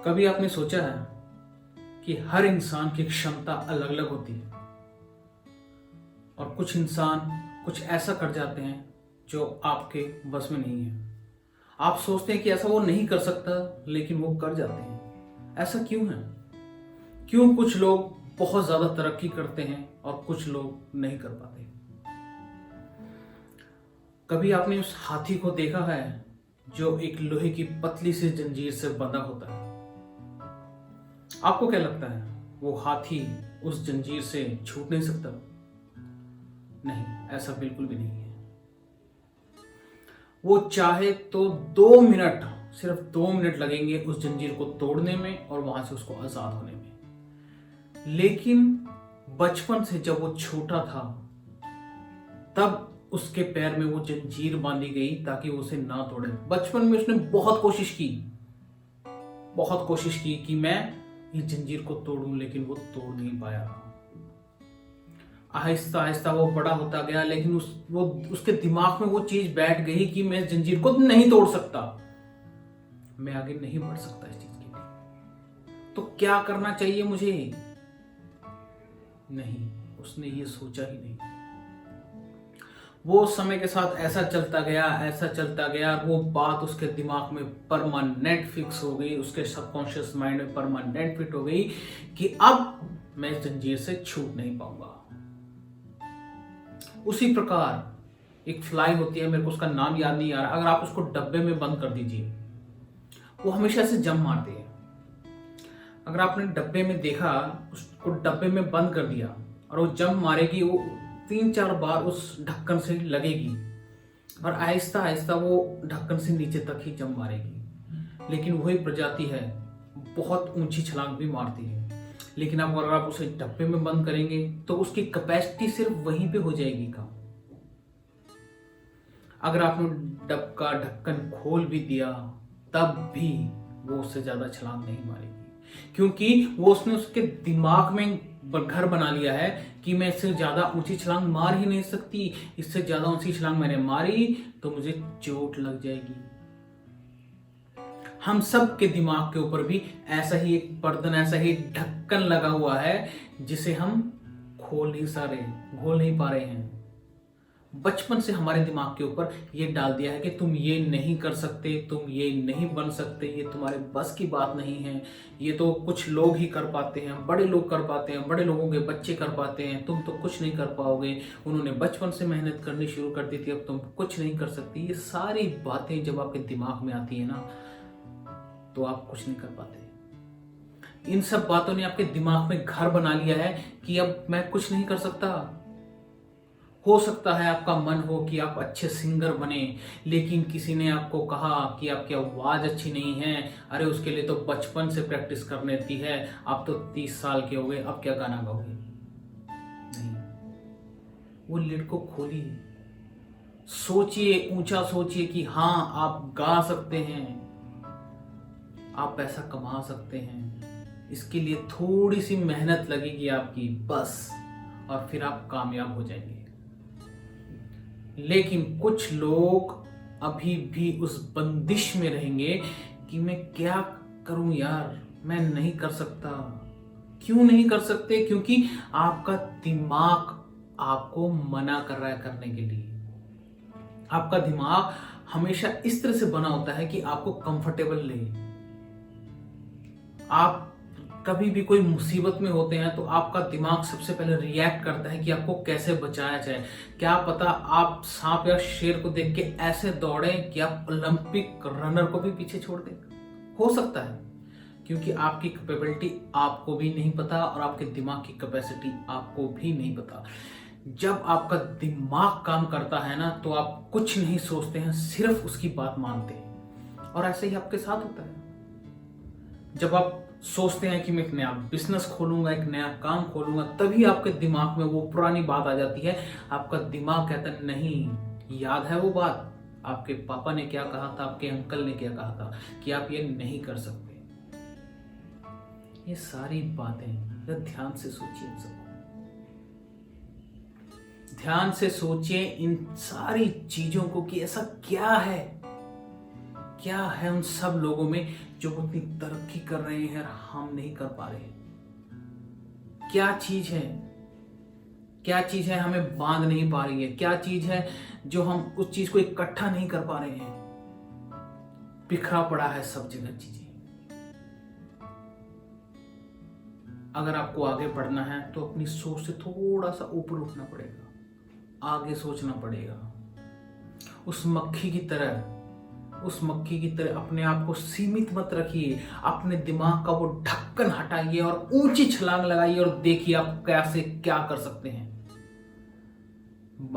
कभी आपने सोचा है कि हर इंसान की क्षमता अलग अलग होती है और कुछ इंसान कुछ ऐसा कर जाते हैं जो आपके बस में नहीं है। आप सोचते हैं कि ऐसा वो नहीं कर सकता, लेकिन वो कर जाते हैं। ऐसा क्यों है? क्यों कुछ लोग बहुत ज्यादा तरक्की करते हैं और कुछ लोग नहीं कर पाते? कभी आपने उस हाथी को देखा है जो एक लोहे की पतली सी जंजीर से बंधा होता है? आपको क्या लगता है वो हाथी उस जंजीर से छूट नहीं सकता? नहीं, ऐसा बिल्कुल भी नहीं है। वो चाहे तो 2 मिनट, सिर्फ 2 मिनट लगेंगे उस जंजीर को तोड़ने में और वहां से उसको आजाद होने में। लेकिन बचपन से जब वो छोटा था तब उसके पैर में वो जंजीर बांधी गई ताकि वो उसे ना तोड़े। बचपन में उसने बहुत कोशिश की, बहुत कोशिश की कि मैं इस जंजीर को तोड़ूं, लेकिन वो तोड़ नहीं पाया। आहिस्ता आहिस्ता वो बड़ा होता गया, लेकिन उसके दिमाग में वो चीज बैठ गई कि मैं इस जंजीर को नहीं तोड़ सकता, मैं आगे नहीं बढ़ सकता इस चीज के लिए। तो क्या करना चाहिए मुझे? नहीं, उसने ये सोचा ही नहीं। वो समय के साथ ऐसा चलता गया, ऐसा चलता गया, वो बात उसके दिमाग में परमानेंट फिक्स हो गई, उसके सबकॉन्शियस माइंड में परमानेंट फिट हो गई कि अब मैं इस जंजीर से छूट नहीं पाऊंगा। उसी प्रकार एक फ्लाई होती है, मेरे को उसका नाम याद नहीं आ रहा, अगर आप उसको डब्बे में बंद कर दीजिए वो हमेशा से जम मारती है। अगर आपने डब्बे में देखा, उसको डब्बे में बंद कर दिया और वो जम मारेगी, वो 3-4 बार उस ढक्कन से लगेगी और आहिस्ता आहिस्ता वो ढक्कन से नीचे तक ही जम मारेगी। लेकिन वही प्रजाति है, बहुत ऊंची छलांग भी मारती है। लेकिन अब अगर आप उसे डब्बे में बंद करेंगे तो उसकी कैपेसिटी सिर्फ वहीं पे हो जाएगी काम। अगर आपने डब का ढक्कन खोल भी दिया तब भी वो उससे ज्यादा छलांग नहीं मारेगी, क्योंकि वो उसने उसके दिमाग में घर बना लिया है कि मैं इससे ज्यादा ऊंची छलांग मार ही नहीं सकती, इससे ज्यादा ऊंची छलांग मैंने मारी तो मुझे चोट लग जाएगी। हम सब के दिमाग के ऊपर भी ऐसा ही एक बर्तन, ऐसा ही ढक्कन लगा हुआ है जिसे हम खोल नहीं पा रहे हैं। बचपन से हमारे दिमाग के ऊपर ये डाल दिया है कि तुम ये नहीं कर सकते, तुम ये नहीं बन सकते, ये तुम्हारे बस की बात नहीं है, ये तो कुछ लोग ही कर पाते हैं, बड़े लोग कर पाते हैं, बड़े लोगों के बच्चे कर पाते हैं, तुम तो कुछ नहीं कर पाओगे, उन्होंने बचपन से मेहनत करनी शुरू कर दी थी, अब तुम कुछ नहीं कर सकती। ये सारी बातें जब आपके दिमाग में आती है ना तो आप कुछ नहीं कर पाते। इन सब बातों ने आपके दिमाग में घर बना लिया है कि अब मैं कुछ नहीं कर सकता। हो सकता है आपका मन हो कि आप अच्छे सिंगर बने, लेकिन किसी ने आपको कहा कि आपकी आवाज अच्छी नहीं है, अरे उसके लिए तो बचपन से प्रैक्टिस करनी होती है, आप तो 30 साल के हो गए, अब क्या गाना गाओगे? नहीं, वो लिड को खोलिए, सोचिए, ऊंचा सोचिए कि हाँ आप गा सकते हैं, आप पैसा कमा सकते हैं। इसके लिए थोड़ी सी मेहनत लगेगी आपकी बस, और फिर आप कामयाब हो जाएंगे। लेकिन कुछ लोग अभी भी उस बंदिश में रहेंगे कि मैं क्या करूं यार, मैं नहीं कर सकता। क्यों नहीं कर सकते? क्योंकि आपका दिमाग आपको मना कर रहा है करने के लिए। आपका दिमाग हमेशा इस तरह से बना होता है कि आपको कंफर्टेबल ले। आप कभी भी कोई मुसीबत में होते हैं तो आपका दिमाग सबसे पहले रिएक्ट करता है कि आपको कैसे बचाया जाए। क्या पता आप सांप या शेर को देख के ऐसे दौड़े कि आप ओलंपिक रनर को भी पीछे छोड़ दें। हो सकता है, क्योंकि आपकी कैपेबिलिटी आपको भी नहीं पता और आपके दिमाग की कैपेसिटी आपको भी नहीं पता। जब आपका दिमाग काम करता है ना तो आप कुछ नहीं सोचते हैं, सिर्फ उसकी बात मानते हैं। और ऐसे ही आपके साथ होता है। जब आप सोचते हैं कि मैं एक नया बिजनेस खोलूंगा, एक नया काम खोलूंगा, तभी आपके दिमाग में वो पुरानी बात आ जाती है। आपका दिमाग कहता है नहीं, याद है वो बात, आपके पापा ने क्या कहा था, आपके अंकल ने क्या कहा था कि आप ये नहीं कर सकते। ये सारी बातें ध्यान से सोचिए, इन सबको ध्यान से सोचिए, इन सारी चीजों को कि ऐसा क्या है क्या है उन सब लोगों में जो उतनी तरक्की कर रहे हैं और हम नहीं कर पा रहे हैं? क्या चीज है? क्या चीज है हमें बांध नहीं पा रही है? क्या चीज है जो हम उस चीज को इकट्ठा नहीं कर पा रहे हैं? बिखरा पड़ा है सब जगह चीजें। अगर आपको आगे बढ़ना है तो अपनी सोच से थोड़ा सा ऊपर उठना पड़ेगा, आगे सोचना पड़ेगा। उस मक्खी की तरह अपने आप को सीमित मत रखिए। अपने दिमाग का वो ढक्कन हटाइए और ऊंची छलांग लगाइए और देखिए आप कैसे क्या कर सकते हैं।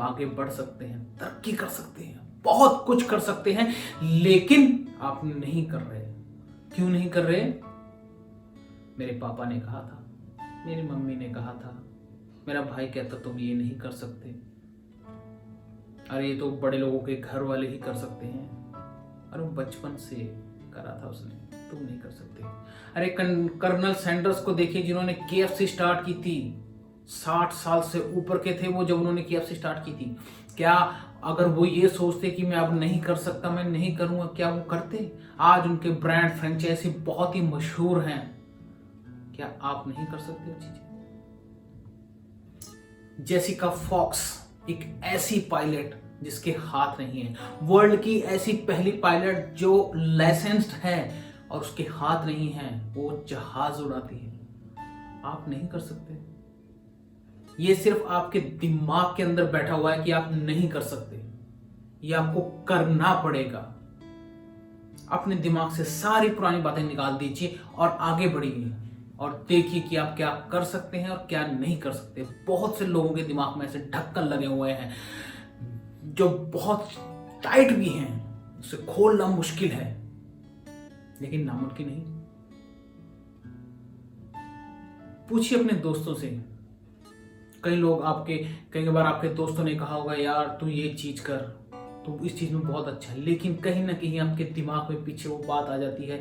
आगे बढ़ सकते हैं, तरक्की कर सकते हैं, बहुत कुछ कर सकते हैं, लेकिन आप नहीं कर रहे। क्यों नहीं कर रहे? मेरे पापा ने कहा था, मेरी मम्मी ने कहा था, मेरा भाई कहता तुम ये नहीं कर सकते, अरे ये तो बड़े लोगों के घर वाले ही कर सकते हैं, अरे बचपन से करा था उसने, तुम नहीं कर सकते। अरे कर्नल सैंडर्स को देखिए जिन्होंने KFC स्टार्ट की थी, 60 साल से ऊपर के थे वो जब उन्होंने KFC स्टार्ट की थी। क्या अगर वो ये सोचते कि मैं अब नहीं कर सकता, मैं नहीं करूंगा, क्या वो करते? आज उनके ब्रांड फ्रेंचाइजी बहुत ही मशहूर हैं। क्या आप नहीं कर सकते वो चीजें? जेसिका फॉक्स एक ऐसी पायलट जिसके हाथ नहीं है, वर्ल्ड की ऐसी पहली पायलट जो लाइसेंस्ड है और उसके हाथ नहीं है, वो जहाज उड़ाती है। आप नहीं कर सकते। ये सिर्फ आपके दिमाग के अंदर बैठा हुआ है कि आप नहीं कर सकते। ये आपको करना पड़ेगा। अपने दिमाग से सारी पुरानी बातें निकाल दीजिए और आगे बढ़िए और देखिए कि आप क्या कर सकते हैं और क्या नहीं कर सकते। बहुत से लोगों के दिमाग में ऐसे ढक्कन लगे हुए हैं जो बहुत टाइट भी हैं, उसे खोलना मुश्किल है लेकिन नामुमकिन नहीं। पूछिए अपने दोस्तों से। कई बार आपके दोस्तों ने कहा होगा यार तू ये चीज कर, तू इस चीज में बहुत अच्छा है, लेकिन कहीं ना कहीं आपके दिमाग में पीछे वो बात आ जाती है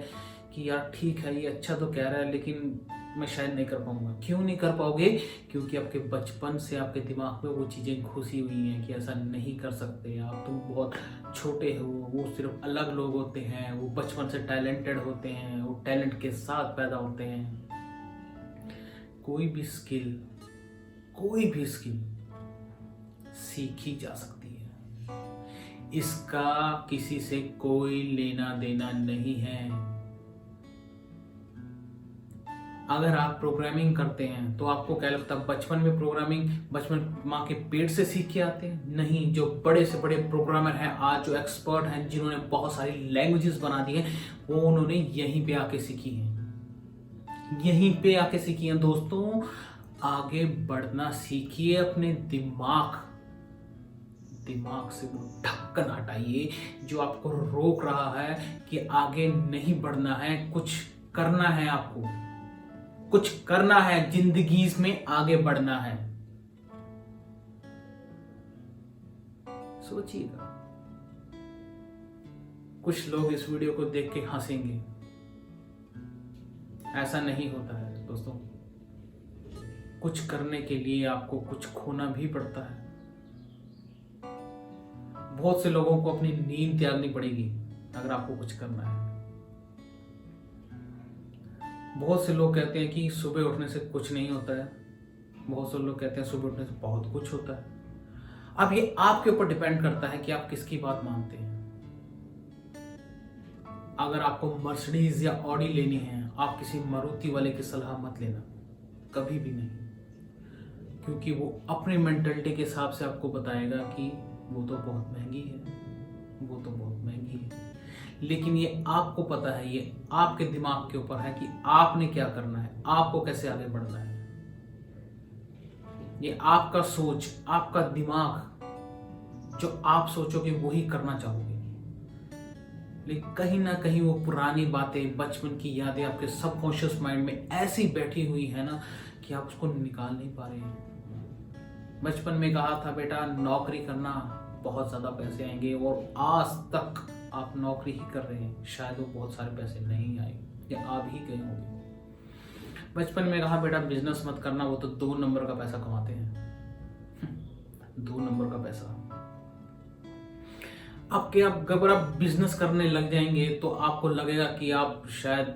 कि यार ठीक है ये अच्छा तो कह रहा है लेकिन मैं शायद नहीं कर पाऊंगा। क्यों नहीं कर पाओगे? क्योंकि आपके बचपन से आपके दिमाग में वो चीजें घुसी हुई हैं कि ऐसा नहीं कर सकते आप, तुम बहुत छोटे हो, वो सिर्फ अलग लोग होते हैं, वो बचपन से टैलेंटेड होते हैं, वो टैलेंट के साथ पैदा होते हैं। कोई भी स्किल सीखी जा सकती है, इसका किसी से कोई लेना देना नहीं है। अगर आप प्रोग्रामिंग करते हैं तो आपको क्या लगता है बचपन में बचपन माँ के पेट से सीख के आते हैं? नहीं। जो बड़े से बड़े प्रोग्रामर हैं आज, जो एक्सपर्ट हैं, जिन्होंने बहुत सारी लैंग्वेजेस बना दी हैं, वो उन्होंने यहीं पे आके सीखी हैं, यहीं पे आके सीखी हैं। दोस्तों आगे बढ़ना सीखिए। अपने दिमाग से वो ढक्कन हटाइए जो आपको रोक रहा है कि आगे नहीं बढ़ना है। कुछ करना है, आपको कुछ करना है, जिंदगी में आगे बढ़ना है। सोचिएगा। कुछ लोग इस वीडियो को देख के हंसेंगे, ऐसा नहीं होता है दोस्तों। कुछ करने के लिए आपको कुछ खोना भी पड़ता है। बहुत से लोगों को अपनी नींद त्यागनी पड़ेगी अगर आपको कुछ करना है। बहुत से लोग कहते हैं कि सुबह उठने से कुछ नहीं होता है, बहुत से लोग कहते हैं सुबह उठने से बहुत कुछ होता है। अब ये आपके ऊपर डिपेंड करता है कि आप किसकी बात मानते हैं। अगर आपको मर्सिडीज या ऑडी लेनी है, आप किसी मारुति वाले की सलाह मत लेना, कभी भी नहीं, क्योंकि वो अपनी मेंटलिटी के हिसाब से आपको बताएगा कि वो तो बहुत महंगी है, वो तो बहुत महंगी है। लेकिन ये आपको पता है, ये आपके दिमाग के ऊपर है कि आपने क्या करना है, आपको कैसे आगे बढ़ना है। ये आपका सोच, आपका दिमाग, जो आप सोचोगे वही करना चाहोगे। लेकिन कहीं ना कहीं वो पुरानी बातें, बचपन की यादें आपके सबकॉन्शियस माइंड में ऐसी बैठी हुई है ना कि आप उसको निकाल नहीं पा रहे हैं। बचपन में कहा था बेटा नौकरी करना, बहुत ज्यादा पैसे आएंगे, और आज तक आप नौकरी ही कर रहे हैं, शायद वो बहुत सारे पैसे नहीं आए या आ भी गए होंगे। बचपन में कहा बेटा बिजनेस मत करना, वो तो 2 नंबर का पैसा कमाते हैं। 2 नंबर का पैसा। आपके आप अगर आप बिजनेस करने लग जाएंगे तो आपको लगेगा कि आप शायद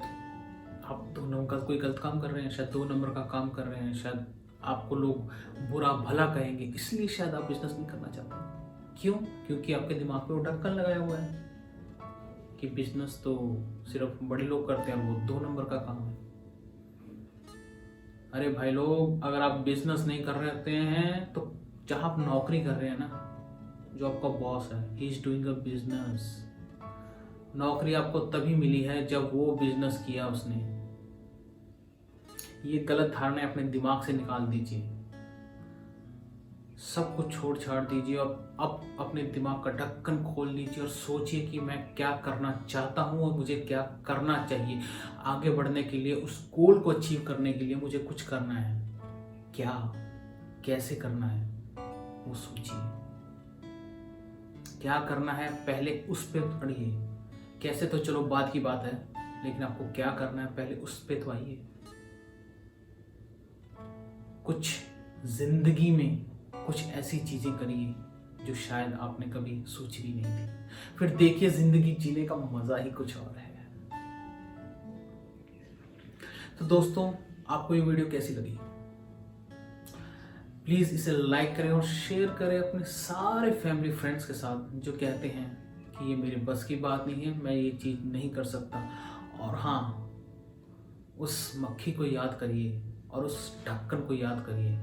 आप 2 नंबर का कोई गलत काम कर रहे हैं, शायद 2 नंबर का काम कर रहे हैं, शायद आपको लोग बुरा भला कहेंगे, इसलिए शायद आप बिजनेस नहीं करना चाहते। क्यों? क्योंकि आपके दिमाग पे वो ढक्कन लगाया हुआ है कि बिजनेस तो सिर्फ बड़े लोग करते हैं, वो 2 नंबर का काम है। अरे भाई लोग, अगर आप बिजनेस नहीं कर रहे हैं तो जहां आप नौकरी कर रहे हैं ना, जो आपका बॉस है, he is doing a business. नौकरी आपको तभी मिली है जब वो बिजनेस किया उसने। ये गलत धारणा अपने दिमाग से निकाल दीजिए, सब कुछ छोड़ छाड़ दीजिए और अब अपने दिमाग का ढक्कन खोल लीजिए और सोचिए कि मैं क्या करना चाहता हूँ और मुझे क्या करना चाहिए। आगे बढ़ने के लिए, उस गोल को अचीव करने के लिए मुझे कुछ करना है। क्या, कैसे करना है वो सोचिए। क्या करना है पहले उस पे पढ़िए। कैसे तो चलो बात की बात है, लेकिन आपको क्या करना है पहले उस पे तो आइए। कुछ जिंदगी में कुछ ऐसी चीजें करिए जो शायद आपने कभी सोची भी नहीं थी, फिर देखिए जिंदगी जीने का मजा ही कुछ और है। तो दोस्तों, आपको ये वीडियो कैसी लगी? प्लीज इसे लाइक करें और शेयर करें अपने सारे फैमिली फ्रेंड्स के साथ जो कहते हैं कि ये मेरे बस की बात नहीं है, मैं ये चीज नहीं कर सकता। और हाँ, उस मक्खी को याद करिए और उस ढक्कन को याद करिए,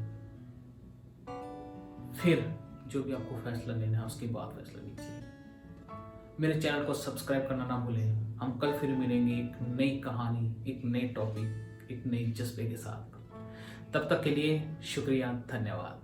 फिर जो भी आपको फैसला लेना है उसके बाद फैसला लीजिए। मेरे चैनल को सब्सक्राइब करना ना भूलें। हम कल फिर मिलेंगे एक नई कहानी, एक नई टॉपिक, एक नई जज्बे के साथ। तब तक के लिए शुक्रिया, धन्यवाद।